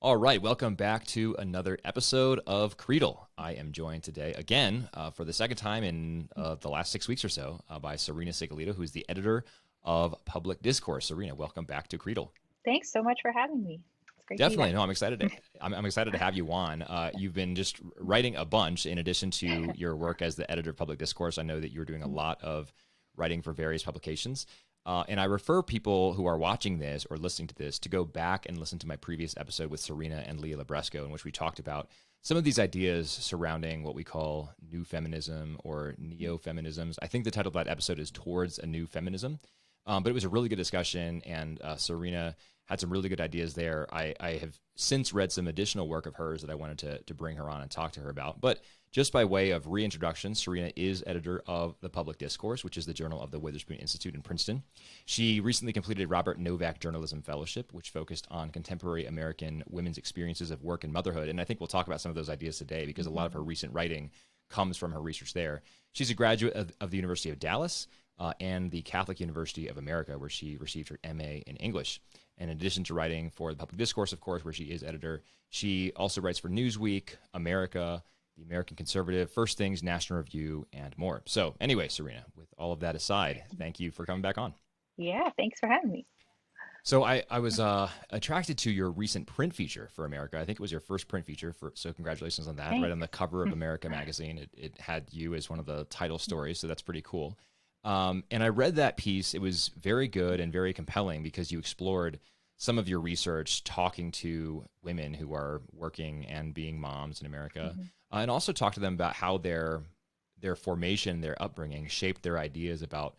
All right, welcome back to another episode of Creedle. I am joined today again for the second time in the last 6 weeks or so by Serena Sigillito, who is the editor of Public Discourse. Serena, welcome back to Creedle. Thanks so much for having me. It's great to be Definitely, back. no, I'm excited. I'm excited to have you on. You've been just writing a bunch in addition to your work as the editor of Public Discourse. I know that you're doing a lot of writing for various publications. And I refer people who are watching this or listening to this to go back and listen to my previous episode with Serena and Leah Labresco, in which we talked about some of these ideas surrounding what we call new feminism or neo-feminisms. I think the title of that episode is Towards a New Feminism. But it was a really good discussion, and Serena had some really good ideas there. I have since read some additional work of hers that I wanted to bring her on and talk to her about. But just by way of reintroduction, Serena is editor of the Public Discourse, which is the journal of the Witherspoon Institute in Princeton. She recently completed Robert Novak Journalism Fellowship, which focused on contemporary American women's experiences of work and motherhood. And I think we'll talk about some of those ideas today because a lot of her recent writing comes from her research there. She's a graduate of the University of Dallas and the Catholic University of America, where she received her MA in English. And in addition to writing for the Public Discourse, of course, where she is editor, she also writes for Newsweek, America, the American Conservative, First Things, National Review, and more. So anyway, Serena, with all of that aside, thank you for coming back on. Yeah, thanks for having me. So I was attracted to your recent print feature for America. I think it was your first print feature, so congratulations on that. Right Thanks. on the cover of America magazine, it had you as one of the title stories, so that's pretty cool. And I read that piece. It was very good and very compelling because you explored some of your research talking to women who are working and being moms in America, and also talk to them about how their formation, their upbringing shaped their ideas about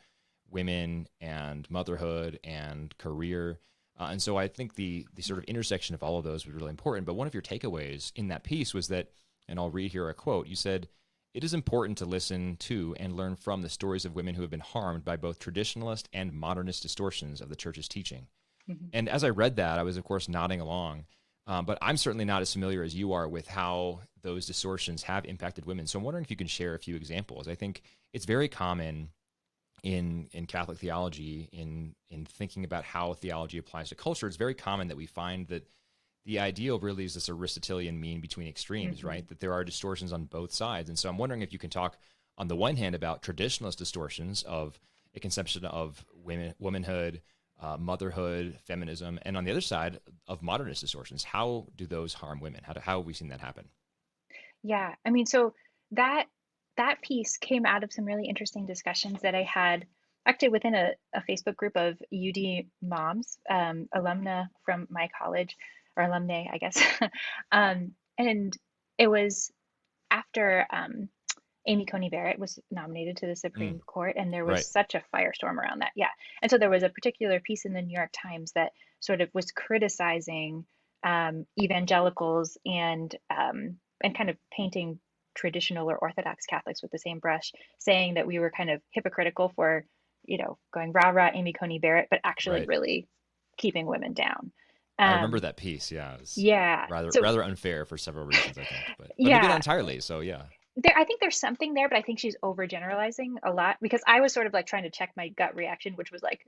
women and motherhood and career. And so I think the sort of intersection of all of those was really important. But one of your takeaways in that piece was that, and I'll read here a quote, you said, "It is important to listen to and learn from the stories of women who have been harmed by both traditionalist and modernist distortions of the church's teaching." Mhm. And as I read that, I was, of course, nodding along. But I'm certainly not as familiar as you are with how those distortions have impacted women. So I'm wondering if you can share a few examples. I think it's very common in Catholic theology, in thinking about how theology applies to culture. It's very common that we find that the ideal really is this Aristotelian mean between extremes, Mhm. right? That there are distortions on both sides. And so I'm wondering if you can talk on the one hand about traditionalist distortions of a conception of womanhood, motherhood, feminism, and on the other side of modernist distortions. How do those harm women? How have we seen that happen? Yeah, I mean, so that that piece came out of some really interesting discussions that I had actually within a Facebook group of UD moms, alumna from my college, or alumni, I guess. And it was after Amy Coney Barrett was nominated to the Mm, Supreme Court, and there was right. such a firestorm around that. Yeah. And so there was a particular piece in the New York Times that sort of was criticizing evangelicals and kind of painting traditional or Orthodox Catholics with the same brush, saying that we were kind of hypocritical for, going rah rah Amy Coney Barrett, but actually Right. really keeping women down. I remember Um, that piece. Yeah, it was yeah. So rather unfair for several reasons, I think, but maybe not yeah, entirely. So yeah, I think there's something there, but I think she's overgeneralizing a lot because I was sort of like trying to check my gut reaction, which was like,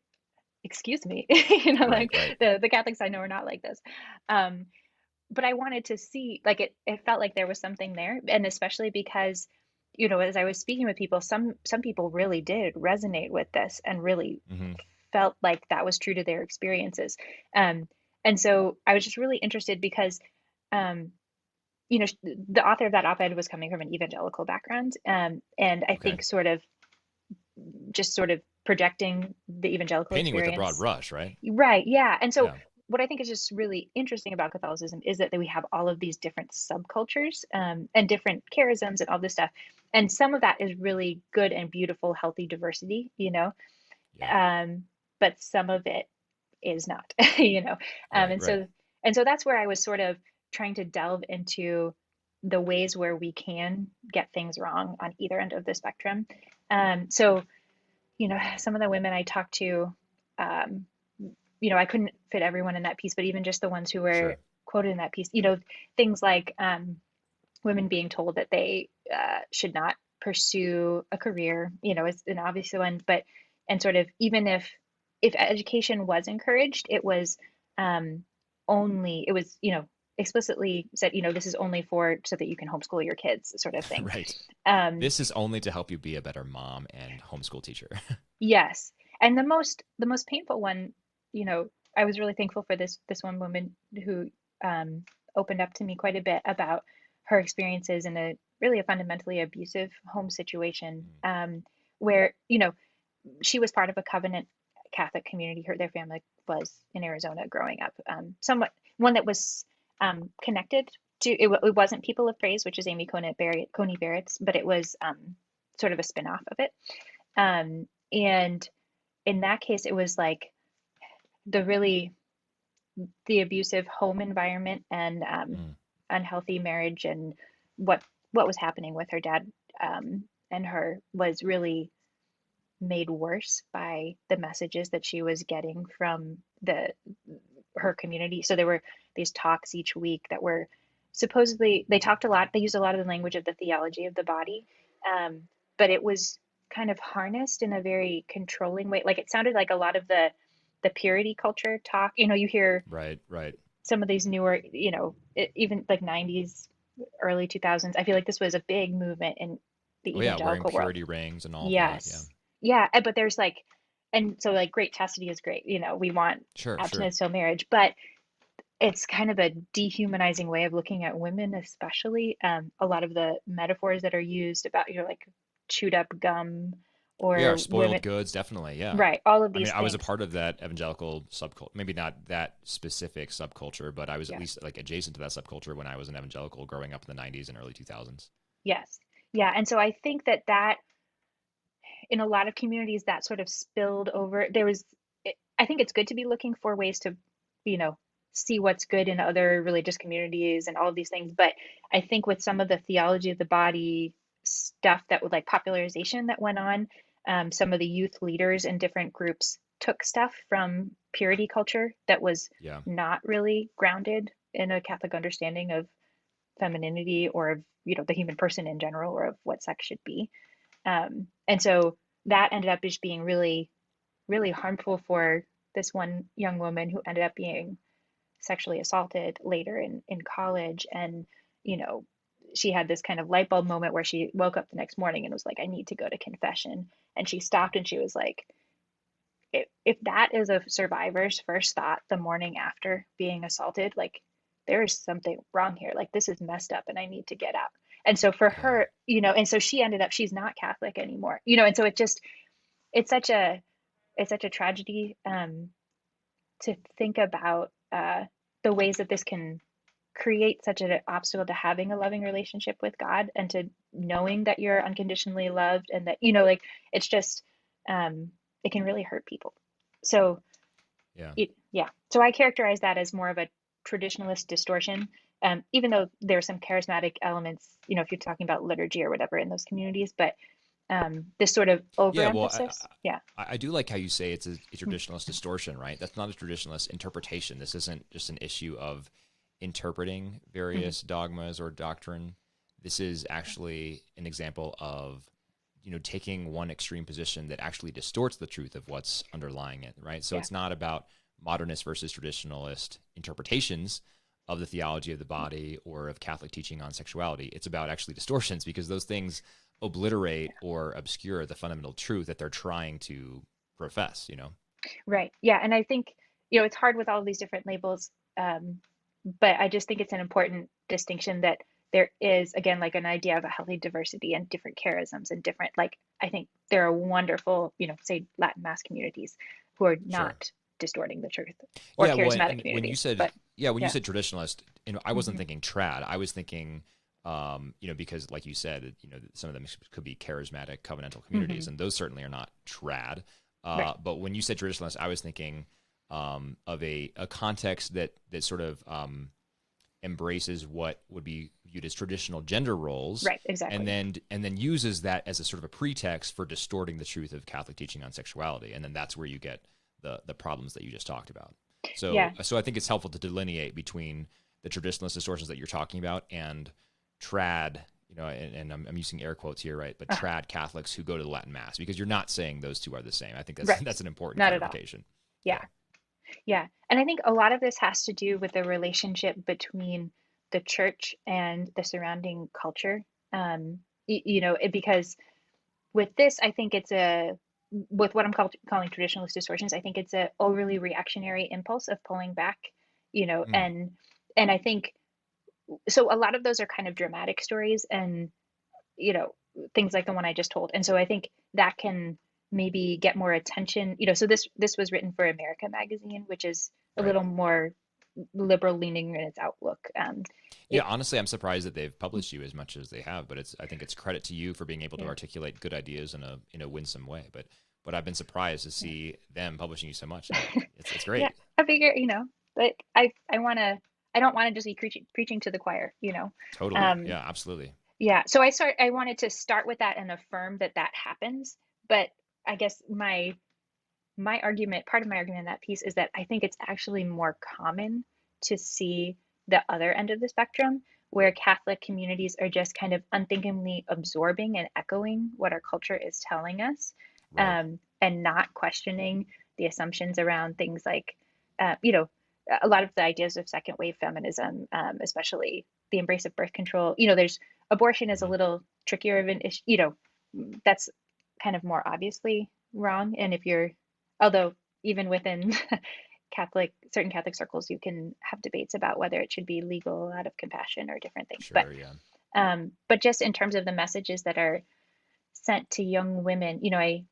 excuse me, right, like right, the Catholics I know are not like this. Um, but I wanted to see, like it felt like there was something there, and especially because, as I was speaking with people, some people really did resonate with this and really hmm felt like that was true to their experiences. Um, and so I was just really interested because um, the author of that op-ed was coming from an evangelical background, and I okay. think sort of projecting the evangelical Painting with a broad experience. brush, right? Right, yeah. And so Yeah, what I think is just really interesting about Catholicism is that we have all of these different subcultures, and different charisms and all this stuff. And some of that is really good and beautiful, healthy diversity, yeah, um, but some of it is not, you know. Um, right, and right. so and so that's where I was sort of trying to delve into the ways where we can get things wrong on either end of the spectrum. So, some of the women I talked to, um, I couldn't fit everyone in that piece, but even just the ones who were Sure. quoted in that piece, things like women being told that they should not pursue a career, is an obvious one, but and sort of even if education was encouraged, it was um, only it was explicitly said, this is only for so that you can homeschool your kids, sort of thing. Right. Um, This is only to help you be a better mom and homeschool teacher. yes. And the most painful one, I was really thankful for this one woman who opened up to me quite a bit about her experiences in a fundamentally abusive home situation, Mm. where, she was part of a covenant Catholic community. Their family was in Arizona growing up. Somewhat one that was connected to it wasn't People of Praise, which is Amy Coney Barrett's, but it was sort of a spin-off of it. And in that case, it was like the really the abusive home environment and Mm. unhealthy marriage, and what was happening with her dad and her was really made worse by the messages that she was getting from her community. So there were these talks each week that were supposedly, they talked a lot, they used a lot of the language of the theology of the body, um, but it was kind of harnessed in a very controlling way. Like it sounded like a lot of the purity culture talk. You hear Right, right. some of these newer, even like 90s, early 2000s. I feel like this was a big movement in the Oh yeah, wearing evangelical world. purity rings and all of that. Yeah. Yes. Yeah. But there's like, and so like great chastity is great. We want Sure, sure. abstinence till marriage, but it's kind of a dehumanizing way of looking at women, especially. A lot of the metaphors that are used about, like chewed up gum Yeah, or spoiled women, goods, definitely. Yeah. right? All of I mean, these I was a things. part of that evangelical subculture, maybe not that specific subculture, but I was at Yeah. least like adjacent to that subculture when I was an evangelical growing up in the 90s and early 2000s. Yes. Yeah. And so I think that in a lot of communities that sort of spilled over. I think it's good to be looking for ways to, you know, see what's good in other religious communities and all of these things. But I think with some of the theology of the body stuff that would like popularization that went on, some of the youth leaders in different groups took stuff from purity culture that was Yeah. not really grounded in a Catholic understanding of femininity or of, the human person in general, or of what sex should be. And so that ended up just being really, really harmful for this one young woman who ended up being sexually assaulted later in college. And, you know, she had this kind of light bulb moment where she woke up the next morning and was like, I need to go to confession. And she stopped and she was like, if that is a survivor's first thought the morning after being assaulted, like there is something wrong here. Like this is messed up and I need to get out. And so for Yeah. her, and so she ended up, she's not Catholic anymore, and so it's such a, it's such a tragedy to think about the ways that this can create such an obstacle to having a loving relationship with God, and to knowing that you're unconditionally loved, and that, like it's just, it can really hurt people. So Yeah. yeah. So I characterize that as more of a traditionalist distortion, even though there are some charismatic elements, if you're talking about liturgy or whatever in those communities, but this sort of Yeah. Well, overemphasis. Yeah. I do like how you say it's a traditionalist distortion, right? That's not a traditionalist interpretation. This isn't just an issue of interpreting Mhm. various dogmas or doctrine. This is actually an example of taking one extreme position that actually distorts the truth of what's underlying it, right? So Yeah. it's not about modernist versus traditionalist interpretations of the theology of the body or of Catholic teaching on sexuality. It's about actually distortions, because those things obliterate or obscure the fundamental truth that they're trying to profess. Right. Yeah. And I think, it's hard with all of these different labels. But I just think it's an important distinction that there is, again, like an idea of a healthy diversity and different charisms and different, like, I think there are wonderful, say Latin Mass communities who are Sure. not distorting the truth, or Yeah, well, charismatic and when you communities. said But yeah. traditionalist, I wasn't Hmm. thinking trad. I was thinking, because like you said, some of them could be charismatic covenantal Hmm. communities, and those certainly are not trad. Right. But when you said traditionalist, I was thinking of a context that sort of embraces what would be viewed as traditional gender roles, Right. and Exactly. then uses that as a sort of a pretext for distorting the truth of Catholic teaching on sexuality, and then that's where you get the problems that you just talked about. Yeah. So I think it's helpful to delineate between the traditionalist distortions that you're talking about and trad, and I'm using air quotes here, right? But Uh, trad Catholics who go to the Latin Mass, because you're not saying those two are the same. I think that's right. that's an important Not at all. clarification. Yeah. Yeah. Yeah. And I think a lot of this has to do with the relationship between the church and the surrounding culture. Because with this, I think it's with what I'm calling traditionalist distortions, I think it's a overly reactionary impulse of pulling back, Mm, and I think so. A lot of those are kind of dramatic stories, and you know, things like the one I just told. And so I think that can maybe get more attention. So this was written for America Magazine, which is a right. little more liberal leaning in its outlook. Yeah, It honestly, I'm surprised that they've published you as much as they have, but I think it's credit to you for being able to yeah, articulate good ideas in a winsome way. But I've been surprised to yeah. see them publishing you so much, and it's Yeah, great. I figure, but I don't want to just be preaching to the choir. Totally. Um, Yeah, absolutely. yeah, so I wanted to start with that and affirm that that happens, but I guess my argument, part of my argument in that piece is that I think it's actually more common to see the other end of the spectrum where Catholic communities are just kind of unthinkingly absorbing and echoing what our culture is telling us, Right. and not questioning the assumptions around things like, uh, you know, a lot of the ideas of second wave feminism, especially the embrace of birth control. There's abortion is a Hmm. little trickier of an issue, that's kind of more obviously wrong. And if you're Although even within certain Catholic circles, you can have debates about whether it should be legal out of compassion or different things. But Sure. Yeah. but just in terms of the messages that are sent to young women, I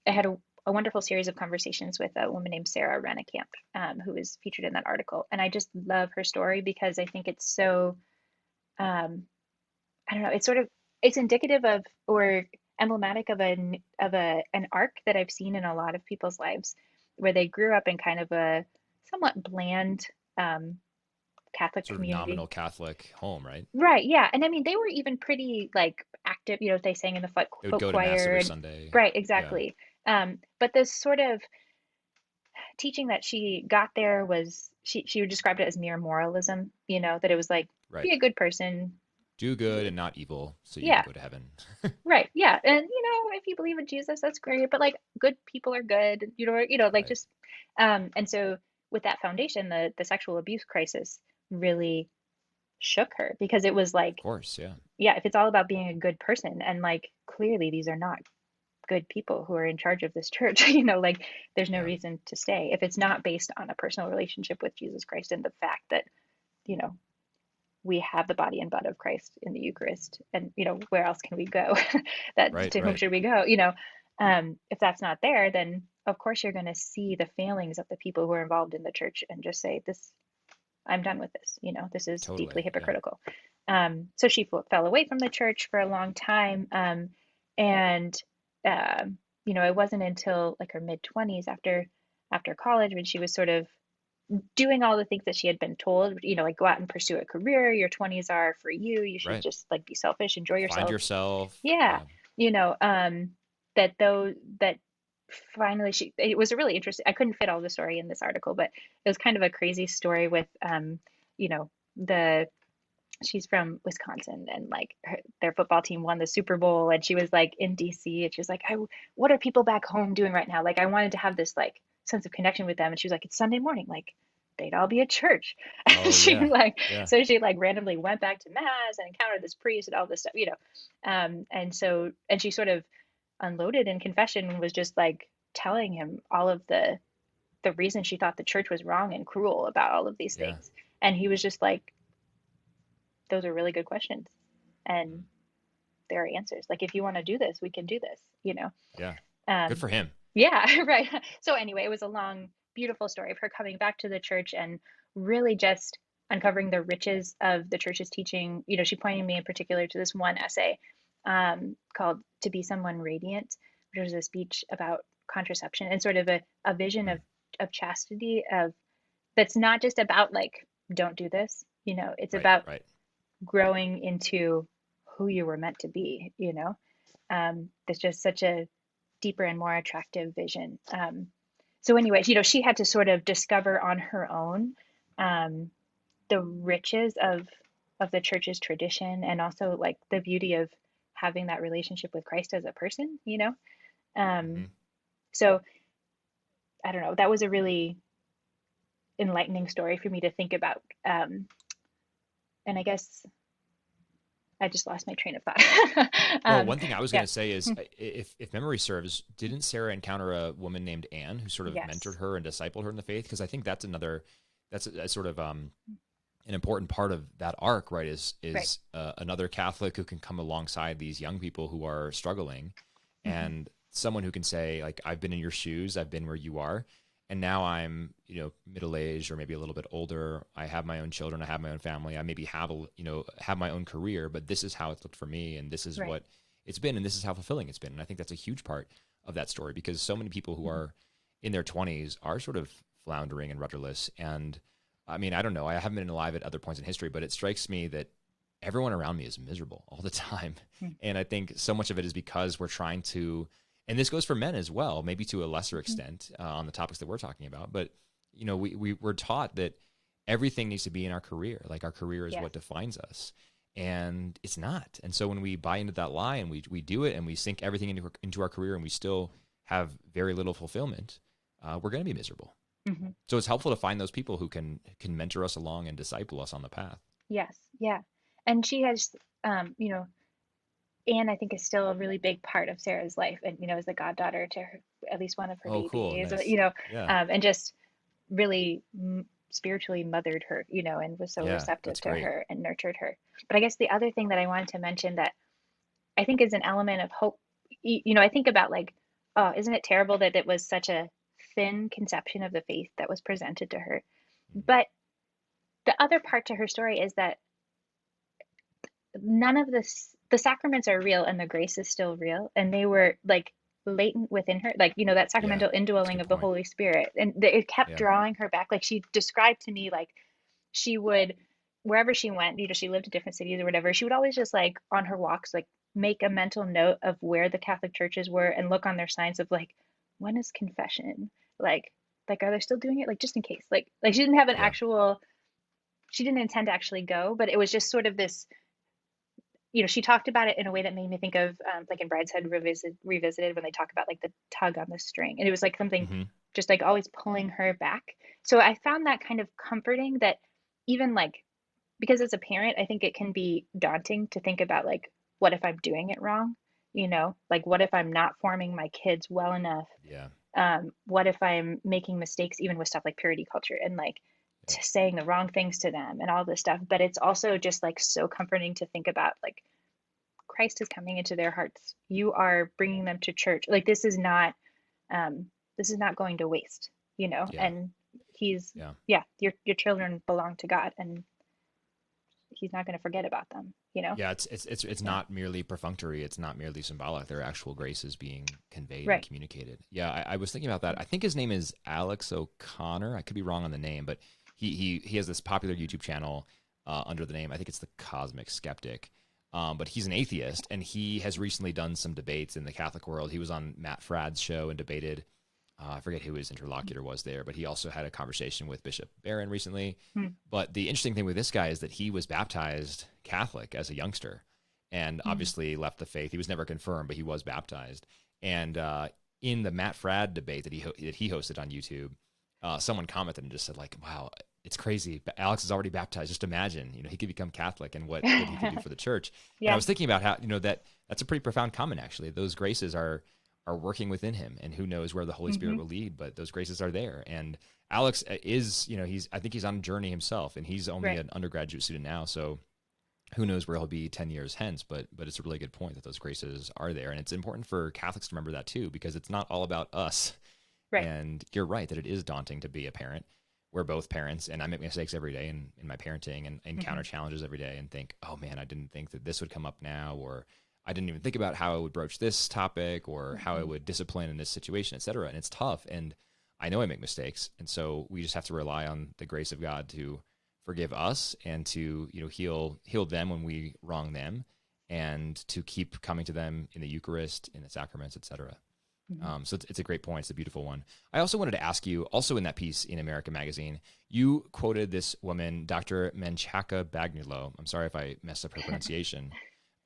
had a wonderful series of conversations with a woman named Sarah Rennekamp, who was featured in that article, and I just love her story because I think it's so um, I don't know, it's indicative of or emblematic of an arc that I've seen in a lot of people's lives where they grew up in kind of a somewhat bland um, Catholic Sort of community. nominal Catholic home, right? Right, yeah. And I mean, they were even pretty like active, they sang in the They would folk go to mass choir every and Sunday. right, Yeah. exactly. But this sort of teaching that she got there was she would describe it as mere moralism, that it was like Right. be a good person. Do good and not evil, so you can Yeah, go to heaven. right. Yeah. And if you believe in Jesus, that's great. But like good people are good, like Right. just and so with that foundation, the sexual abuse crisis really shook her because it was Of like, course. Yeah. yeah, if it's all about being a good person and like clearly these are not good people who are in charge of this church, like there's no Yeah. reason to stay if it's not based on a personal relationship with Jesus Christ and the fact that, you know, we have the body and blood of Christ in the Eucharist, and where else can we go? That Right. to whom Right. should we go? If that's not there, then of course you're going to see the failings of the people who are involved in the church and just say, "This, I'm done with this. This is deeply Totally. Yeah. hypocritical." So she fell away from the church for a long time, and it wasn't until like her mid 20s after college when she was sort of doing all the things that she had been told, like go out and pursue a career. Your 20s are for you. You should Right. just like be selfish, enjoy Find yourself. yourself. Yeah. Yeah. You know, that finally it was a really interesting, I couldn't fit all the story in this article, but it was kind of a crazy story with, you know, the, she's from Wisconsin and like their football team won the Super Bowl and she was like in DC and she was like, what are people back home doing right now? Like I wanted to have this like sense of connection with them. And she was like, it's Sunday morning. Like they'd all be at church. And Oh she yeah. like, Yeah. so she like randomly went back to mass and encountered this priest and all this stuff, and she sort of unloaded in confession and was just like telling him all of the reasons she thought the church was wrong and cruel about all of these Yeah. things. And he was just like, those are really good questions. And there are answers. Like, if you want to do this, we can do this. Yeah. Good Um, for him. yeah, right. So, anyway, it was a long, beautiful story of her coming back to the church and really just uncovering the riches of the church's teaching. She pointed me in particular to this one essay called To Be Someone Radiant, which was a speech about contraception and sort of a vision Mm. of chastity, of that's not just about like, don't do this. It's Right. about Right. growing into who you were meant to be. There's just such a deeper and more attractive vision. So, anyways, she had to sort of discover on her own um, the riches of the church's tradition and also like the beauty of having that relationship with Christ as a person. Um, Hmm. so I don't know. That was a really enlightening story for me to think about. And I guess I just lost my train of thought. Well, one thing I was going Yeah. to say is, if memory serves, didn't Sarah encounter a woman named Anne who sort of mentored Yes. her and discipled her in the faith? Because I think that's a sort of an important part of that arc, right? Right. Another Catholic who can come alongside these young people who are struggling, Hmm. and someone who can say, like, I've been in your shoes, I've been where you are, and now I'm, middle aged or maybe a little bit older. I have my own children, I have my own family, I maybe have my own career, but this is how it's looked for me, and this is Right. what it's been, and this is how fulfilling it's been. And I think that's a huge part of that story, because so many people who Hmm. are in their 20s are sort of floundering and rudderless. And I mean, I don't know, I haven't been alive at other points in history, but it strikes me that everyone around me is miserable all the time. And I think so much of it is because we're trying to, and this goes for men as well, maybe to a lesser Hmm. extent on the topics that we're talking about. But we're taught that everything needs to be in our career. Like, our career is Yes. what defines us, and it's not. And so when we buy into that lie and we do it and we sink everything into our career and we still have very little fulfillment, we're going to be miserable. Hmm. So it's helpful to find those people who can mentor us along and disciple us on the path. Yes. Yeah. And she has, you know, Anne, I think, is still a really big part of Sarah's life, and as the goddaughter to her, at least one of her Oh, cool, babies, nice. Yeah, and just really spiritually mothered her, and was so yeah, receptive that's to great. her and nurtured her. But I guess the other thing that I wanted to mention that I think is an element of hope, I think about, like, oh, isn't it terrible that it was such a thin conception of the faith that was presented to her? But the other part to her story is that none of this, the sacraments are real and the grace is still real, and they were like latent within her, like, that Yeah, sacramental that's a indwelling good of the point. Holy Spirit, and it kept Yeah, drawing her back. Like, she described to me, like, she would, wherever she went, she lived in different cities or whatever, she would always just, like, on her walks, like, make a mental note of where the Catholic churches were and look on their signs of, like, when is confession, like are they still doing it, like, just in case, like she didn't have an yeah, actual, she didn't intend to actually go, but it was just sort of this, she talked about it in a way that made me think of, like, in Brideshead Revisited, when they talk about, like, the tug on the string. And it was like something hmm, just, like, always pulling her back. So I found that kind of comforting, that even, like, because as a parent, I think it can be daunting to think about, like, what if I'm doing it wrong? Like, what if I'm not forming my kids well enough? yeah, What if I'm making mistakes, even with stuff like purity culture, and, like, yeah, saying the wrong things to them and all this stuff? But it's also just, like, so comforting to think about, like, Christ is coming into their hearts. You are bringing them to church. Like, this is not going to waste, yeah, and he's, yeah. yeah, your children belong to God, and he's not going to forget about them. Yeah, it's Yeah. not merely perfunctory. It's not merely symbolic. There are actual graces being conveyed and Right. communicated. Yeah, I was thinking about that. I think his name is Alex O'Connor. I could be wrong on the name, but he has this popular YouTube channel under the name, I think it's the Cosmic Skeptic. But he's an atheist, and he has recently done some debates in the Catholic world. He was on Matt Fradd's show and debated. I forget who his interlocutor was there, but he also had a conversation with Bishop Barron recently. Mm-hmm. But the interesting thing with this guy is that he was baptized Catholic as a youngster, and obviously left the faith. He was never confirmed, but he was baptized. And in the Matt Fradd debate that he hosted on YouTube, someone commented and just said, like, "Wow, it's crazy. Alex is already baptized. Just imagine, he could become Catholic and what he could do for the church." And I Yeah. was thinking about how that's a pretty profound comment, actually. Those graces are working within him, and who knows where the Holy Spirit Mm-hmm. will lead, but those graces are there. And Alex is, I think he's on a journey himself, and he's only Right. an undergraduate student now, so who knows where he'll be 10 years hence. But it's a really good point that those graces are there, and it's important for Catholics to remember that too, because it's not all about us. Right. And you're right that it is daunting to be a parent. We're both parents, and I make mistakes every day in my parenting, and Mm-hmm. encounter challenges every day, and think, oh man, I didn't think that this would come up now, or I didn't even think about how I would broach this topic, or how I Mm-hmm. would discipline in this situation, etc. And it's tough, and I know I make mistakes, and so we just have to rely on the grace of God to forgive us, and to heal them when we wrong them, and to keep coming to them in the Eucharist, in the sacraments, etc. Mm-hmm. So it's a great point. It's a beautiful one. I also wanted to ask you, also in that piece in American Magazine, you quoted this woman, Dr. Menchaca Bagnulo. I'm sorry if I messed up her pronunciation.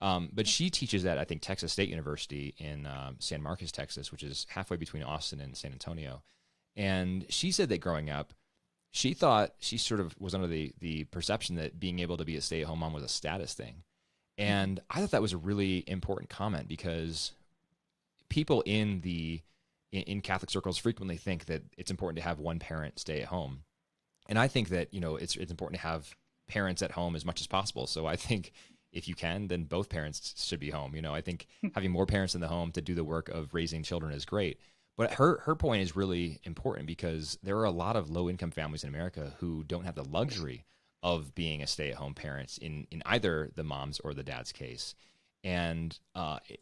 But she teaches at, I think, Texas State University in San Marcos, Texas, which is halfway between Austin and San Antonio. And she said that growing up, she thought she sort of was under the perception that being able to be a stay-at-home mom was a status thing. And I thought that was a really important comment because people in Catholic circles frequently think that it's important to have one parent stay at home. And I think that, it's important to have parents at home as much as possible. So I think if you can, then both parents should be home. I think having more parents in the home to do the work of raising children is great. But her point is really important because there are a lot of low-income families in America who don't have the luxury of being a stay-at-home parent in either the mom's or the dad's case. And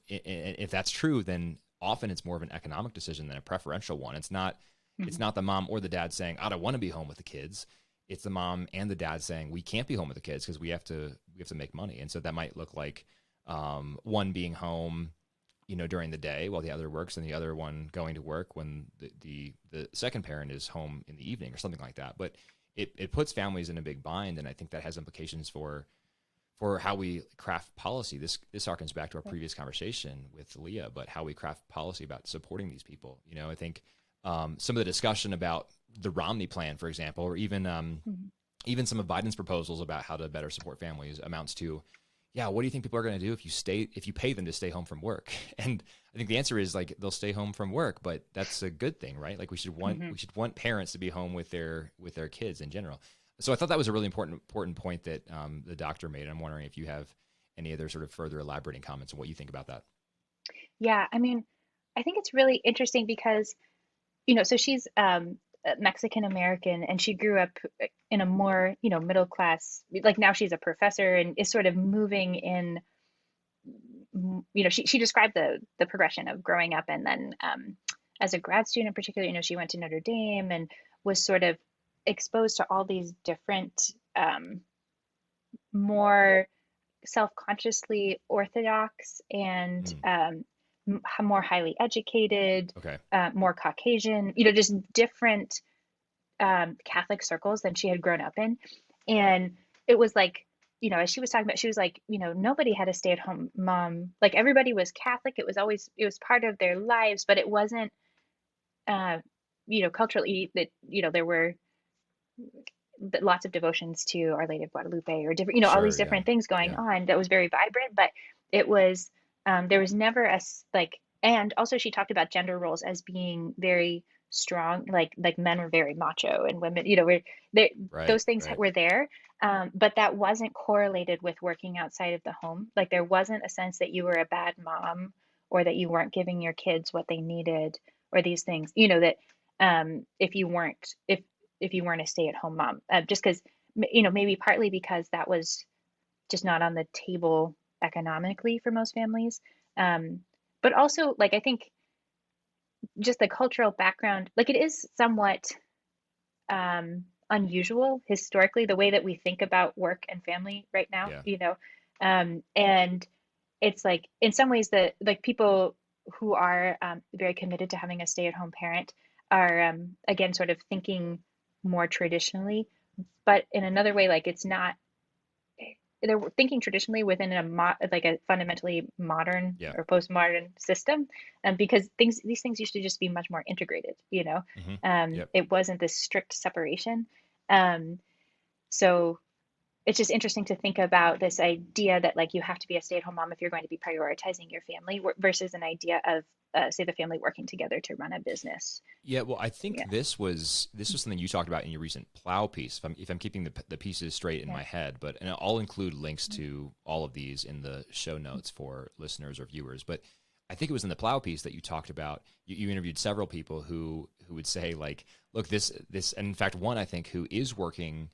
if that's true, then often it's more of an economic decision than a preferential one. It's not the mom or the dad saying, I don't want to be home with the kids. It's the mom and the dad saying, we can't be home with the kids because we have to make money. And so that might look like one being home, during the day while the other works, and the other one going to work when the second parent is home in the evening or something like that. But it puts families in a big bind, and I think that has implications for how we craft policy. This harkens back to our previous conversation with Leah, but how we craft policy about supporting these people. I think some of the discussion about the Romney plan, for example, or even even some of Biden's proposals about how to better support families amounts to, what do you think people are going to do if you pay them to stay home from work? And I think the answer is like they'll stay home from work, but that's a good thing, right? Like we should want parents to be home with their kids in general. So I thought that was a really important point that the doctor made. And I'm wondering if you have any other sort of further elaborating comments on what you think about that. Yeah, I mean, I think it's really interesting because, so she's Mexican American, and she grew up in a more, middle class, like now she's a professor and is sort of moving in, she described the progression of growing up, and then as a grad student in particular, she went to Notre Dame and was sort of exposed to all these different more self-consciously orthodox and more highly educated, Okay. more Caucasian, just different Catholic circles than she had grown up in. And it was like, as she was talking about, she was like, nobody had a stay-at-home mom. Like everybody was Catholic. It was part of their lives, but it wasn't, culturally that, there were lots of devotions to Our Lady of Guadalupe or different, all Sure. these different things going on that was very vibrant, but it was, there was never and also she talked about gender roles as being very strong, like men were very macho and women, those things were there. But that wasn't correlated with working outside of the home. Like there wasn't a sense that you were a bad mom or that you weren't giving your kids what they needed or these things, that if you weren't a stay-at-home mom, just because, maybe partly because that was just not on the table economically for most families. But also, like, I think just the cultural background, like it is somewhat unusual historically, the way that we think about work and family right now, and it's like in some ways that like people who are very committed to having a stay-at-home parent are again sort of thinking more traditionally, but in another way, like it's not, they're thinking traditionally within a fundamentally modern or postmodern system, because these things used to just be much more integrated. It wasn't this strict separation. So it's just interesting to think about this idea that like you have to be a stay-at-home mom if you're going to be prioritizing your family versus an idea of say the family working together to run a business. Yeah, well, I think this was something you talked about in your recent Plow piece. If I'm keeping the pieces straight in my head, and I'll include links to all of these in the show notes for listeners or viewers. But I think it was in the Plow piece that you talked about. You interviewed several people who would say like, look, this, and in fact, one I think who is working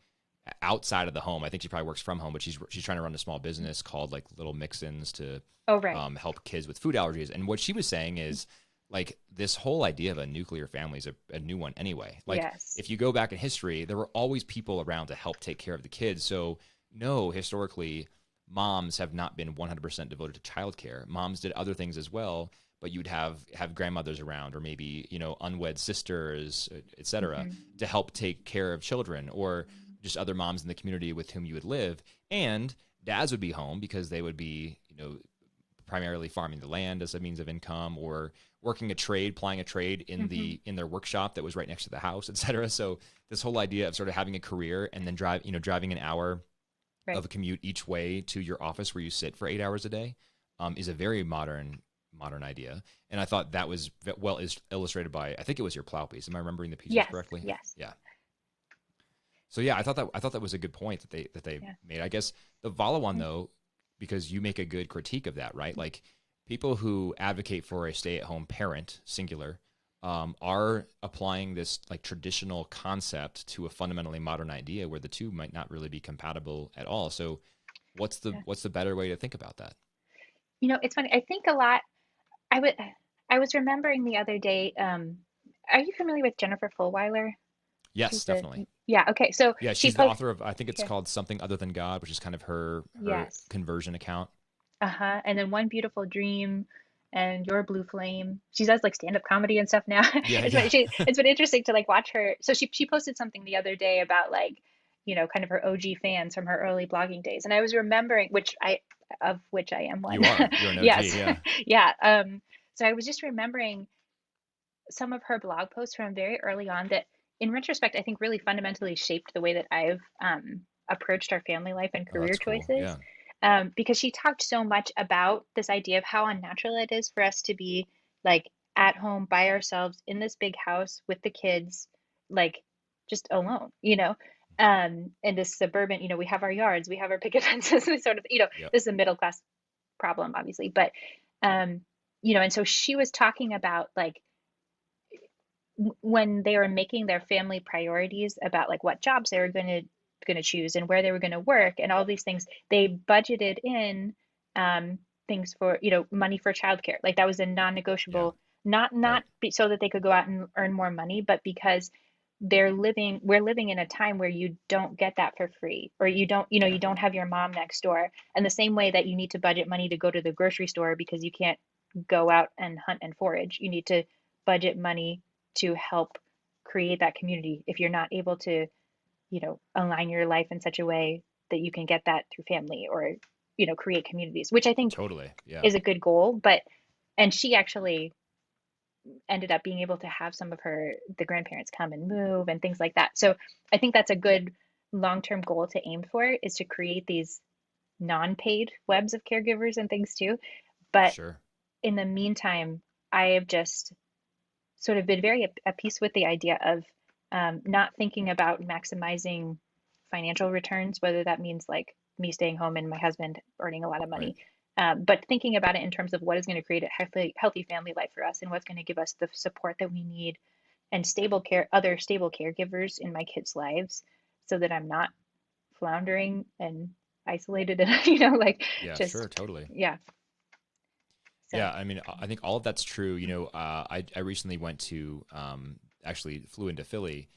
outside of the home. I think she probably works from home, but she's trying to run a small business called like Little Mix-Ins to help kids with food allergies. And what she was saying is like this whole idea of a nuclear family is a new one anyway. Like if you go back in history, there were always people around to help take care of the kids. So no, historically, moms have not been 100% devoted to childcare. Moms did other things as well, but you'd have grandmothers around, or maybe unwed sisters, etc., to help take care of children, or just other moms in the community with whom you would live. And dads would be home because they would be, primarily farming the land as a means of income, or working a trade, plying a trade in Hmm. in their workshop that was right next to the house, et cetera. So this whole idea of sort of having a career and then driving an hour Right. of a commute each way to your office where you sit for 8 hours a day, is a very modern idea. And I thought that was well is illustrated by, I think it was your plow piece. Am I remembering the pieces Yes. correctly? Yes. Yeah. So yeah, I thought that was a good point that they Yeah. made. I guess the follow on Mm. though, because you make a good critique of that, right? Like people who advocate for a stay at home parent, singular, are applying this like traditional concept to a fundamentally modern idea where the two might not really be compatible at all. So Yeah. what's the better way to think about that? It's funny. I think a lot. I would. I was remembering the other day. Are you familiar with Jennifer Fulwiler? Yes, She's the definitely. Yeah. Okay. So Yeah, she she's the posts. author of, I think it's Yeah. called Something Other Than God, which is kind of her Yes. conversion account. Uh-huh. And then One Beautiful Dream and Your Blue Flame. She does like stand-up comedy and stuff now. Yeah, It's yeah. been it's been interesting to like watch her. So she posted something the other day about like, kind of her OG fans from her early blogging days. And I was remembering, which I am one. You are. You're an OG, Yes. yeah. Yeah. So I was just remembering some of her blog posts from very early on that in retrospect I think really fundamentally shaped the way that I've approached our family life and Oh, career that's cool. choices, Yeah. because she talked so much about this idea of how unnatural it is for us to be like at home by ourselves in this big house with the kids, like just alone, in this suburban, we have our yards, we have our picket fences, we sort of, Yep. this is a middle class problem, obviously, but um, and so she was talking about like when they were making their family priorities about like what jobs they were going to choose and where they were going to work and all these things, they budgeted in things for money for childcare. Like that was a Yeah. non-negotiable, not Right. so that they could go out and earn more money, but because we're living in a time where you don't get that for free, or Yeah. you don't have your mom next door. And the same way that you need to budget money to go to the grocery store because you can't go out and hunt and forage, you need to budget money to help create that community if you're not able to, align your life in such a way that you can get that through family or, create communities, which I think Totally. Yeah. is a good goal. And she actually ended up being able to have some of the grandparents come and move and things like that. So I think that's a good long-term goal to aim for, is to create these non-paid webs of caregivers and things too. But Sure. in the meantime, I have just sort of been very at peace with the idea of not thinking about maximizing financial returns, whether that means like me staying home and my husband earning a lot of Right. money, but thinking about it in terms of what is going to create a healthy family life for us and what's going to give us the support that we need and other stable caregivers in my kids' lives, so that I'm not floundering and isolated and like Yeah, sure, just totally. yeah. So Yeah, I mean, I think all of that's true. I recently went to actually flew into Philly,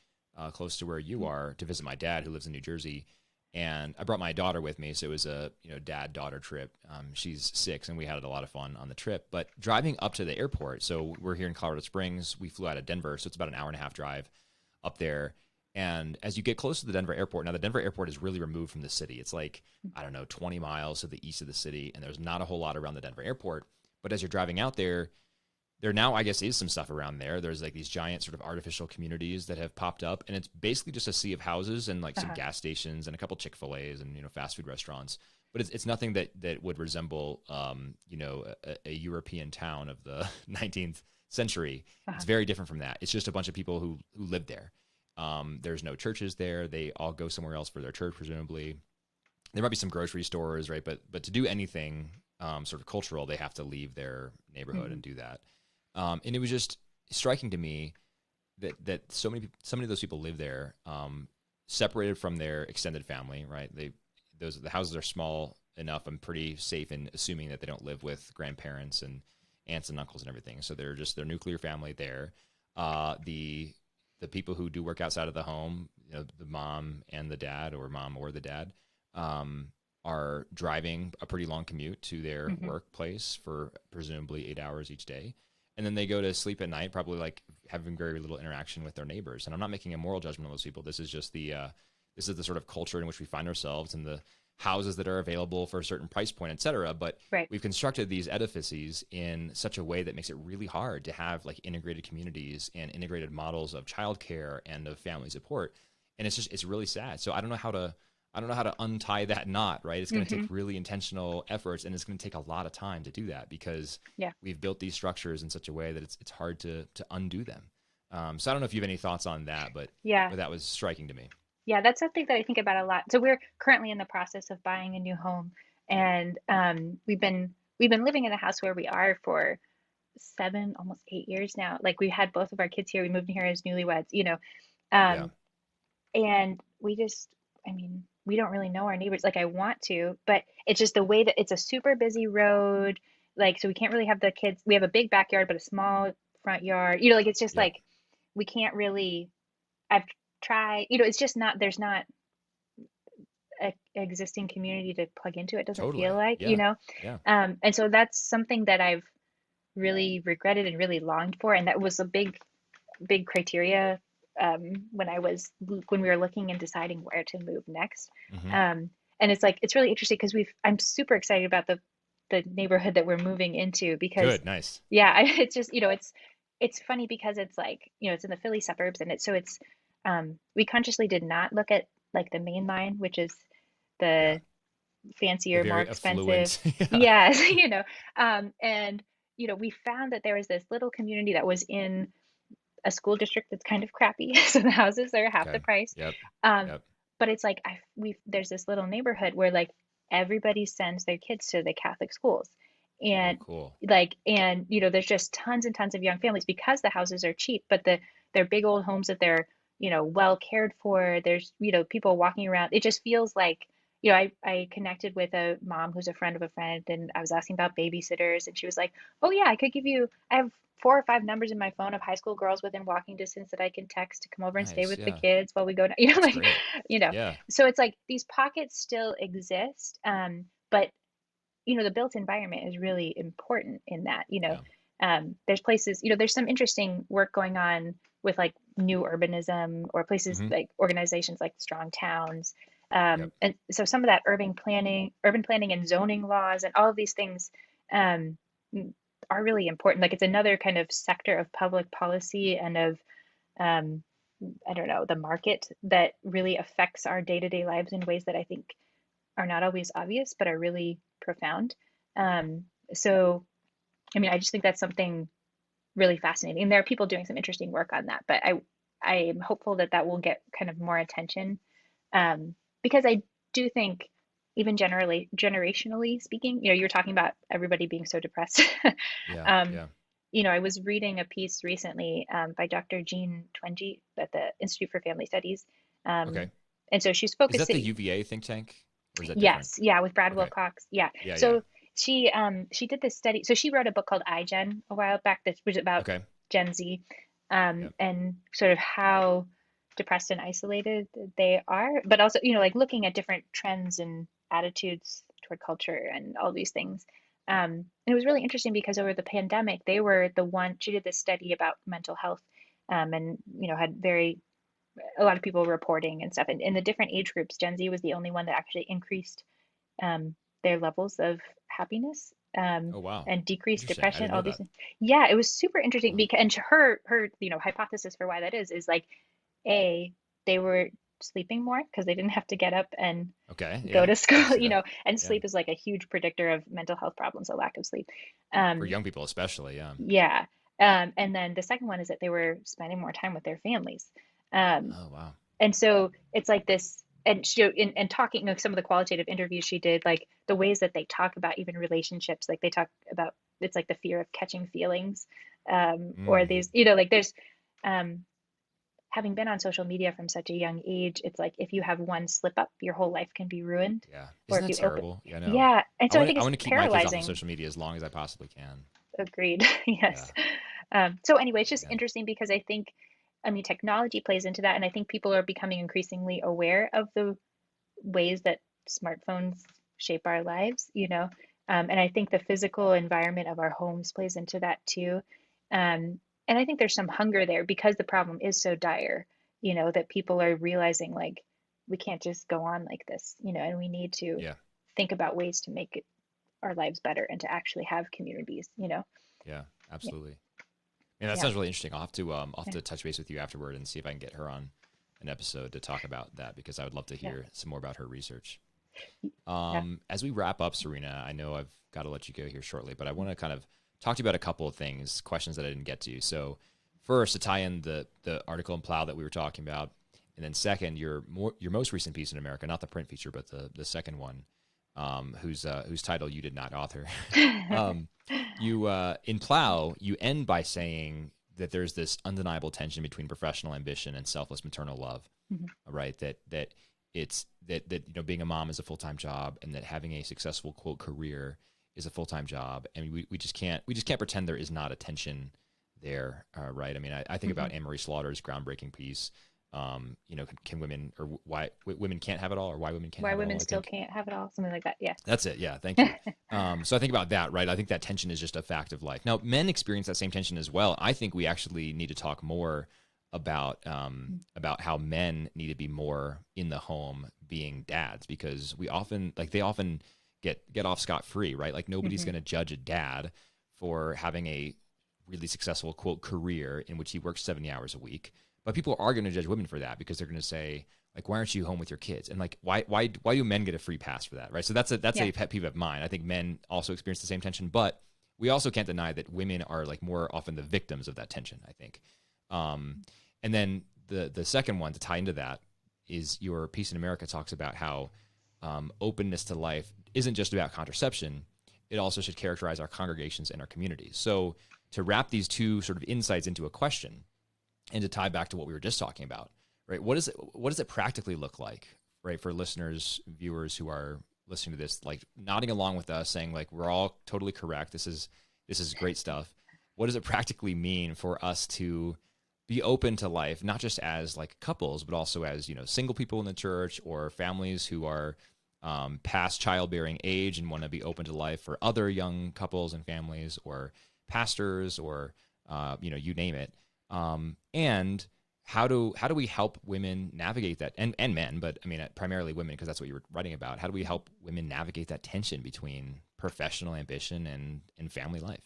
close to where you are, to visit my dad who lives in New Jersey, and I brought my daughter with me, so it was a dad daughter trip. She's 6, and we had a lot of fun on the trip. But driving up to the airport, so we're here in Colorado Springs. We flew out of Denver, so it's about an hour and a half drive up there. And as you get close to the Denver airport, now the Denver airport is really removed from the city. It's like, I don't know, 20 miles to the east of the city, and there's not a whole lot around the Denver airport. But as you're driving out there now, I guess, is some stuff around there. There's like these giant sort of artificial communities that have popped up, and it's basically just a sea of houses and like some uh-huh. gas stations and a couple Chick-fil-A's and fast food restaurants. But it's nothing that would resemble a European town of the 19th century. Uh-huh. It's very different from that. It's just a bunch of people who live there. There's no churches there. They all go somewhere else for their church, presumably. There might be some grocery stores, right? But to do anything sort of cultural, they have to leave their neighborhood Hmm. and do that. And it was just striking to me that so many of those people live there, separated from their extended family, right? The houses are small enough. I'm pretty safe in assuming that they don't live with grandparents and aunts and uncles and everything. So they're just their nuclear family there. The people who do work outside of the home, the mom and the dad, or mom or the dad, um, are driving a pretty long commute to their Hmm. workplace for presumably 8 hours each day. And then they go to sleep at night, probably like having very little interaction with their neighbors. And I'm not making a moral judgment on those people. This is just this is the sort of culture in which we find ourselves, and the houses that are available for a certain price point, et cetera. But Right. we've constructed these edifices in such a way that makes it really hard to have like integrated communities and integrated models of childcare and of family support. And it's really sad. So I don't know how to untie that knot, right? It's going to Hmm. take really intentional efforts, and it's going to take a lot of time to do that because Yeah. we've built these structures in such a way that it's hard to undo them. So I don't know if you have any thoughts on that, Yeah. but that was striking to me. Yeah, that's something that I think about a lot. So we're currently in the process of buying a new home, and we've been living in the house where we are for 7, almost 8 years now. Like we had both of our kids here. We moved in here as newlyweds, Yeah, um, and we just, I mean, we don't really know our neighbors. Like I want to, but it's just the way that it's a super busy road. Like so, we can't really have the kids. We have a big backyard, but a small front yard. Like it's just yep, like we can't really. I've tried. It's just not. There's not a existing community to plug into. It doesn't feel totally. like, Yeah, yeah, and so that's something that I've really regretted and really longed for, and that was a big criteria when we were looking and deciding where to move next. hmm And it's like it's really interesting because I'm super excited about the neighborhood that we're moving into because good, nice. yeah, it's just it's funny because it's like it's in the Philly suburbs and we consciously did not look at like the main line, which is Yeah, the the fancier, more very expensive. affluent. Yeah, Yes, and we found that there was this little community that was in a school district that's kind of crappy, so the houses are half the okay, price. yep, Um, yep. but it's like there's this little neighborhood where like everybody sends their kids to the Catholic schools, Oh, and cool. there's just tons and tons of young families because the houses are cheap, but they're big old homes that they're well cared for. There's people walking around. It just feels like I connected with a mom who's a friend of a friend, and I was asking about babysitters, and she was like, "Oh yeah, I have 4 or 5 numbers in my phone of high school girls within walking distance that I can text to come over and stay Nice. with the Yeah, kids while we go to, that's like, great. you know. Yeah, So it's like these pockets still exist, but the built environment is really important in that, yeah. there's places, there's some interesting work going on with like new urbanism or places hmm like organizations like Strong Towns. Yep. And so some of that urban planning and zoning laws and all of these things um, are really important. Like it's another kind of sector of public policy and of, um, I don't know, the market that really affects our day-to-day lives in ways that I think are not always obvious, but are really profound. Um, so, I mean, I just think that's something really fascinating. And there are people doing some interesting work on that, but I am hopeful that that will get kind of more attention because I do think, even generally, generationally speaking, you were talking about everybody being so depressed. Yeah, um, yeah. I was reading a piece recently by Dr. Jean Twenge at the Institute for Family Studies. Um, Okay. and so she's Is that the focusing. UVA think tank, or is that different? Yes, yeah, with Brad Okay. Wilcox. Yeah. Yeah, yeah. So she did this study. So she wrote a book called iGen a while back that was about Okay. Gen Z, Yep. and sort of how depressed and isolated they are, but also, like looking at different trends and attitudes toward culture and all these things. And it was really interesting because over the pandemic, they were the one, she did this study about mental health, and, had a lot of people reporting and stuff. And in the different age groups, Gen Z was the only one that actually increased um, their levels of happiness, Oh, wow. and decreased Interesting. I depression. didn't All know these that. things. Yeah, it was super interesting Wow. because, and her hypothesis for why that is like a they were sleeping more because they didn't have to get up and Okay. go Yeah. to I can school, see that. and Yeah. sleep is like a huge predictor of mental health problems, a lack of sleep. For Um, young people, especially. Yeah. yeah. And then the second one is that they were spending more time with their families. Um, Oh, wow. and so it's like this, and she and talking, some of the qualitative interviews she did, like the ways that they talk about even relationships, like they talk about it's like the fear of catching feelings, or Mm. these, like there's, um, having been on social media from such a young age, it's like if you have one slip up, your whole life can be ruined, Yeah. or Isn't if that you open, terrible? Yeah, no. yeah, and so I think I it's want to keep my kids off of paralyzing. social media as long as I possibly can. Agreed. Yeah. Yes. So anyway, it's just Yeah. interesting because I think, I mean, technology plays into that, and I think people are becoming increasingly aware of the ways that smartphones shape our lives, and I think the physical environment of our homes plays into that too. And I think there's some hunger there because the problem is so dire, that people are realizing like we can't just go on like this, and we need to Yeah. think about ways to make our lives better and to actually have communities. Yeah. Yeah, Absolutely. Yeah, that yeah, sounds really interesting. I'll have yeah, to touch base with you afterward and see if I can get her on an episode to talk about that because I would love to yeah, hear some more about her research. yeah. As we wrap up, Serena, I know I've got to let you go here shortly, but I want to kind of talk to you about a couple of things, questions that I didn't get to. So, first, to tie in the article in Plow that we were talking about, and then second, your most recent piece in America, not the print feature, but the second one, whose title you did not author. um, you in Plow, you end by saying that there's this undeniable tension between professional ambition and selfless maternal love, Mhm. right? That it's that being a mom is a full-time job, and that having a successful quote career is a full-time job, and we just can't pretend there is not a tension there, right? I mean, I think Mhm. about Anne Marie Slaughter's groundbreaking piece. Can women, or why women can't have it all, or why women can't Why have it women all? I still think can't have it all, something like that. Yeah. that's it. Yeah, thank you. So I think about that, right? I think that tension is just a fact of life. Now, men experience that same tension as well. I think we actually need to talk more about how men need to be more in the home, being dads, because they often get off scot free, right? Like nobody's Hmm. going to judge a dad for having a really successful quote career in which he works 70 hours a week, but people are going to judge women for that because they're going to say, like, why aren't you home with your kids? And like, why do men get a free pass for that, right? So that's Yeah. a pet peeve of mine. I think men also experience the same tension, but we also can't deny that women are like more often the victims of that tension, I think. Um, and then the second one to tie into that is your piece in America talks about how openness to life isn't just about contraception; it also should characterize our congregations and our communities. So to wrap these two sort of insights into a question, and to tie back to what we were just talking about, right? What does it practically look like, right, for listeners, viewers who are listening to this, like nodding along with us, saying like we're all totally correct. This is great stuff. What does it practically mean for us to be open to life, not just as like couples, but also as single people in the church or families who are past childbearing age and want to be open to life for other young couples and families, or pastors, or you name it. And how do we help women navigate that, and men, but I mean primarily women because that's what you were writing about. How do we help women navigate that tension between professional ambition and family life?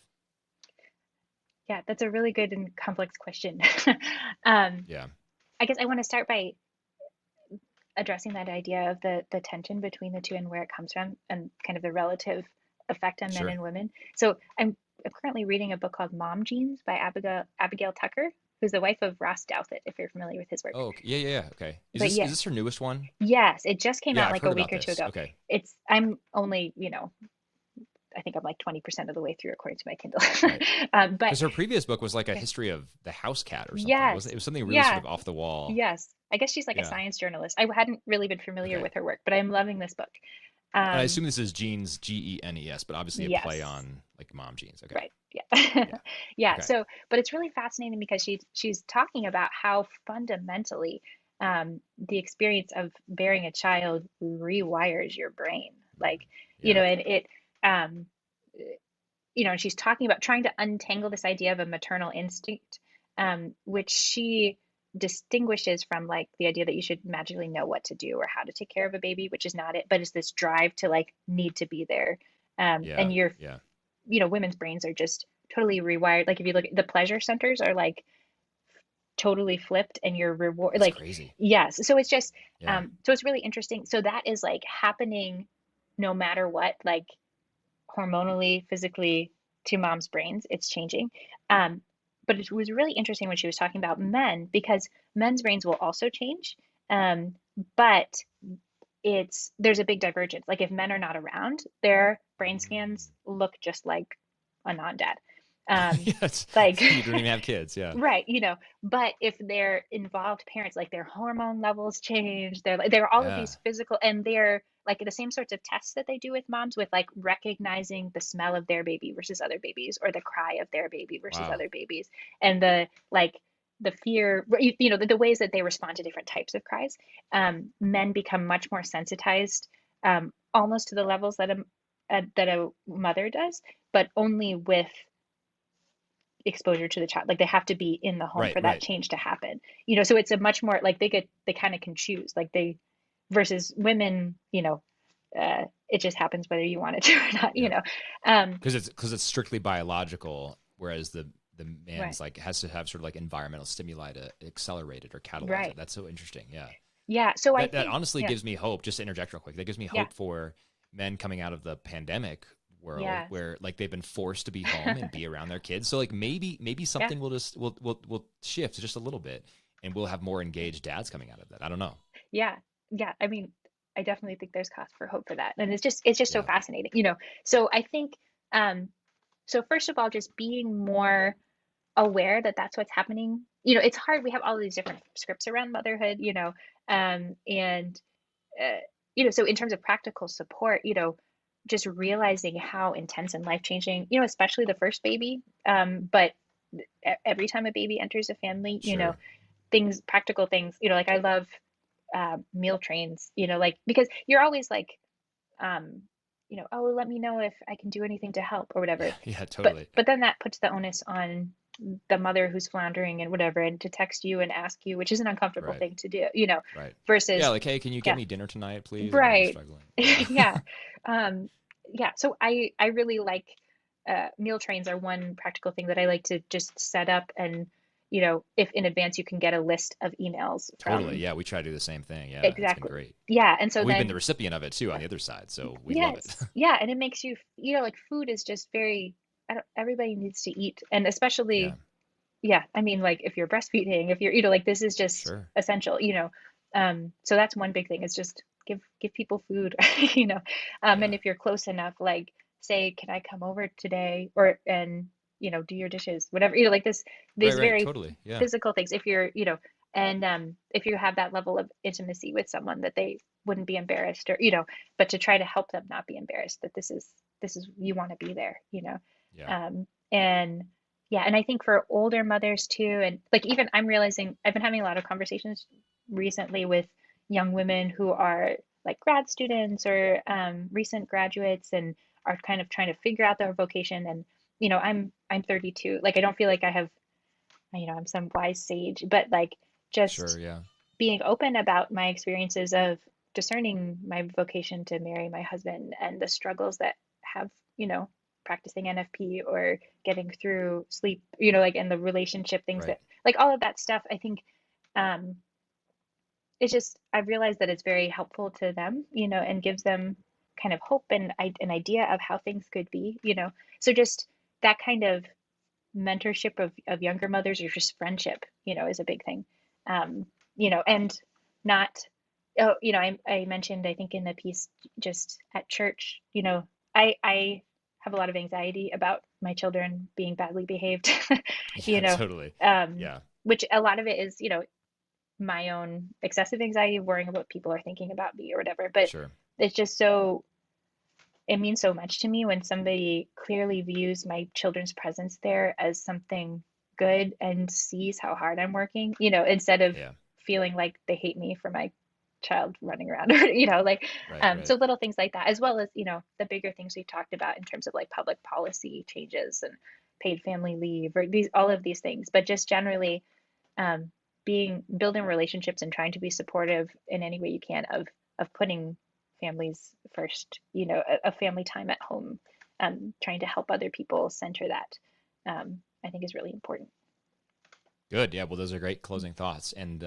Yeah, that's a really good and complex question. um, Yeah, I guess I want to start by addressing that idea of the tension between the two and where it comes from and kind of the relative effect on men sure. and women. So I'm currently reading a book called Mom Genes by Abigail Tucker, who's the wife of Ross Douthat, if you're familiar with his work. Oh, yeah, yeah, yeah. Okay. Is But this yeah, is this her newest one? yes, it just came Yeah, out I've like a heard about week or two this. ago. Okay. I'm only, I think I'm like 20% of the way through according to my Kindle. Right. But Because her previous book was like a yeah, history of the house cat or something, wasn't yes, it? It was something really sort yeah, of off the wall. yes. I guess she's like a Yeah. science journalist. I hadn't really been familiar Okay. with her work, but I'm loving this book. And I Um, assume this is genes, Genes, but obviously a play yes. on like mom genes. Okay. Right. Yeah. Yeah. Yeah. Okay. So, but it's really fascinating because she's talking about how fundamentally the experience of bearing a child rewires your brain. Like, Yeah. and um, and she's talking about trying to untangle this idea of a maternal instinct, which she distinguishes from like the idea that you should magically know what to do or how to take care of a baby, which is not it, but it's this drive to like need to be there. Yeah. And Yeah. women's brains are just totally rewired. Like if you look at the pleasure centers are like totally flipped and your reward That's like crazy. yes. So it's just Yeah. so it's really interesting. So that is like happening no matter what, like hormonally, physically to mom's brains. It's changing. Um, but it was really interesting when she was talking about men because men's brains will also change. Um, but there's a big divergence. Like if men are not around, their brain scans look just like a non-dad. Um, Yes. like You don't even have kids. Yeah. right, but if they're involved parents, like their hormone levels change, they're all of Yeah. these physical, and they're like the same sorts of tests that they do with moms with like recognizing the smell of their baby versus other babies or the cry of their baby versus Wow. other babies and the fear, the ways that they respond to different types of cries. Men become much more sensitized, almost to the levels that a mother does, but only with exposure to the child. Like they have to be in the home Right. for that Right. change to happen. So it's a much more like they kind of can choose. Like versus women, it just happens whether you want it to or not, Yep. Um, Because it's strictly biological, whereas the right, man's like has to have sort of like environmental stimuli to accelerate it or catalyze it. right. That's so interesting. Yeah. Yeah. So I That think, honestly yeah, gives me hope. Just to interject real quick, that gives me yeah, hope for men coming out of the pandemic world yes. where like they've been forced to be home and be around their kids. So like maybe Yeah, something will shift just a little bit, and we'll have more engaged dads coming out of that. I don't know. yeah, yeah. I mean, I definitely think there's cause for hope for that. And it's just so Yeah. fascinating, So I think, um, so first of all, just being more aware that that's what's happening. It's hard. We have all these different scripts around motherhood, and uh, so in terms of practical support, just realizing how intense and life changing, especially the first baby, but every time a baby enters a family, Sure. practical things, like I love meal trains, like because you're always like, um, oh, let me know if I can do anything to help or Yeah. whatever. Yeah. But Totally. but then that puts the onus on the mother who's floundering and whatever, and to text you and ask you, which is an uncomfortable Right. thing to do, Right. Yeah. versus, Like, hey, can you get yeah, me dinner tonight, please? I'm really right, struggling. Yeah. yeah, um, yeah. So I really like meal trains are one practical thing that I like to just set up, and if in advance you can get a list of emails Totally. from Yeah. We try to do the same thing. Yeah. It's been exactly, great. yeah, and so And we've been the then recipient of it too on the other side. So we love it. yes, yeah, and it makes you, like food is just very, I don't, everybody needs to eat, and Yeah. especially, yeah, I mean, like if you're breastfeeding, if you're, like this is just Sure. essential, so that's one big thing is just give people food, and Yeah. if you're close enough, like say, can I come over today, or and do your dishes, whatever, like Right. these Right. very Totally. Yeah. physical things. If you're, and if you have that level of intimacy with someone that they wouldn't be embarrassed, or but to try to help them not be embarrassed that this is you want to be there, Yeah. and yeah, and I think for older mothers too, and like even I'm realizing I've been having a lot of conversations recently with young women who are like grad students or recent graduates and are kind of trying to figure out their vocation. And I'm 32. Like I don't feel like I have, I'm some wise sage, but like Sure. just Yeah. being open about my experiences of discerning my vocation to marry my husband and the struggles that have, practicing NFP or getting through sleep, like in the relationship things Right. that like all of that stuff, I think um it's just I've realized that it's very helpful to them, and gives them kind of hope and an idea of how things could be, So just that kind of mentorship of younger mothers or just friendship, is a big thing. And not, oh, I mentioned, I think in the piece just at church, I have a lot of anxiety about my children being badly behaved, you Yeah. know, Totally. um, Yeah. which a lot of it is, my own excessive anxiety of worrying about what people are thinking about me or whatever. But Sure. it's just so it means so much to me when somebody clearly views my children's presence there as something good and sees how hard I'm working, instead of Yeah. feeling like they hate me for my child running around or like Right. Right. so little things like that, as well as the bigger things we talked about in terms of like public policy changes and paid family leave or these all of these things, but just generally um, building relationships and trying to be supportive in any way you can of putting families first, a family time at home, trying to help other people center that, I think is really important. Good. Yeah. Well, those are great closing thoughts. And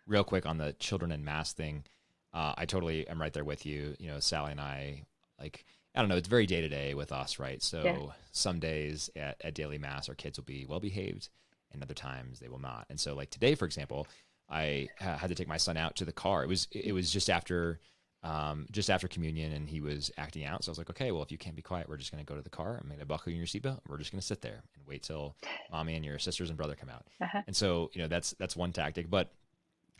real quick on the children and mass thing, I totally am right there with you. You know, Sally and I, like, I don't know, it's very day to day with us, right? Yeah. So some days at daily mass, our kids will be well behaved, and other times they will not. And so, like today, for example, I had to take my son out to the car. It was just after communion, and he was acting out. So I was like, okay, well, if you can't be quiet, we're just going to go to the car. I'm going to buckle in your seatbelt. We're just going to sit there and wait till mommy and your sisters and brother come out. Uh-huh. And so, that's one tactic. But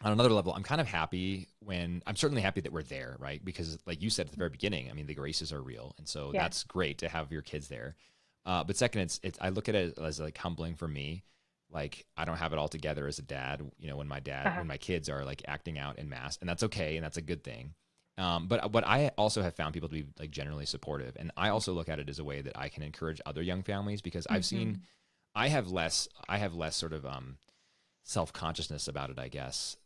on another level, I'm kind of happy when I'm certainly happy that we're there, right? Because, like you said at the very beginning, I mean, the graces are real, and so Yeah. that's great to have your kids there. But second, it's I look at it as like humbling for me. Like I don't have it all together as a dad. Uh-huh. When my kids are like acting out in mass, and that's okay, and that's a good thing. But what I also have found people to be like generally supportive, and I also look at it as a way that I can encourage other young families because I've seen Mm-hmm. I have less sort of self consciousness about it, I guess,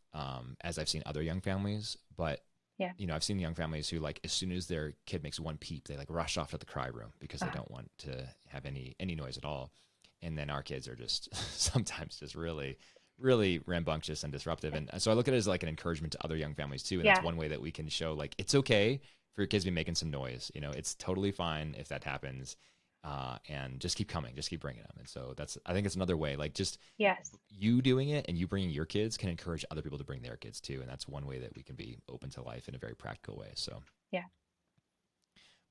as I've seen other young families. But Yeah. I've seen young families who, like, as soon as their kid makes one peep, they like rush off to the cry room because they don't want to have any noise at all. And then our kids are just sometimes just really, really rambunctious and disruptive. And so I look at it as like an encouragement to other young families too. And that's Yeah. one way that we can show, like, it's okay for your kids to be making some noise. It's totally fine if that happens. And just keep coming, just keep bringing them. And so I think it's another way, like, just Yes. you doing it and you bringing your kids can encourage other people to bring their kids too. And that's one way that we can be open to life in a very practical way. So, Yeah.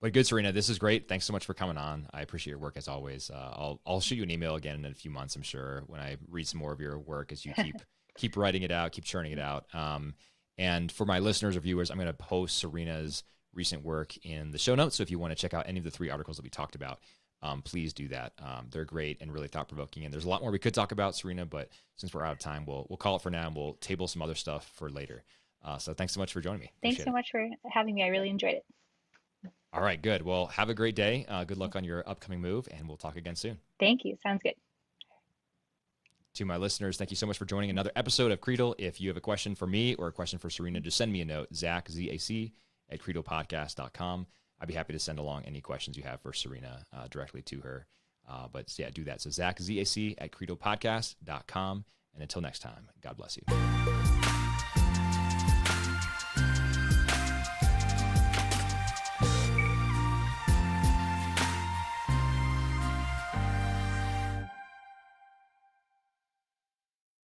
but good, Serena, this is great. Thanks so much for coming on. I appreciate your work as always. I'll shoot you an email again in a few months, I'm sure, when I read some more of your work as you keep writing it out, keep churning it out. And for my listeners or viewers, I'm going to post Serena's recent work in the show notes. So if you want to check out any of the 3 articles that we talked about, please do that. They're great and really thought-provoking. And there's a lot more we could talk about, Serena, but since we're out of time, we'll call it for now, and we'll table some other stuff for later. So thanks so much for joining me. Thanks so much for having me. I really enjoyed it. All right, good. Well, have a great day. Good luck on your upcoming move, and we'll talk again soon. Thank you. Sounds good. To my listeners, thank you so much for joining another episode of Creedle. If you have a question for me or a question for Serena, just send me a note, Zach, Z-A-C, at creedlepodcast.com. I'd be happy to send along any questions you have for Serena directly to her. But yeah, do that. So Zach, Z-A-C, at creedlepodcast.com. And until next time, God bless you.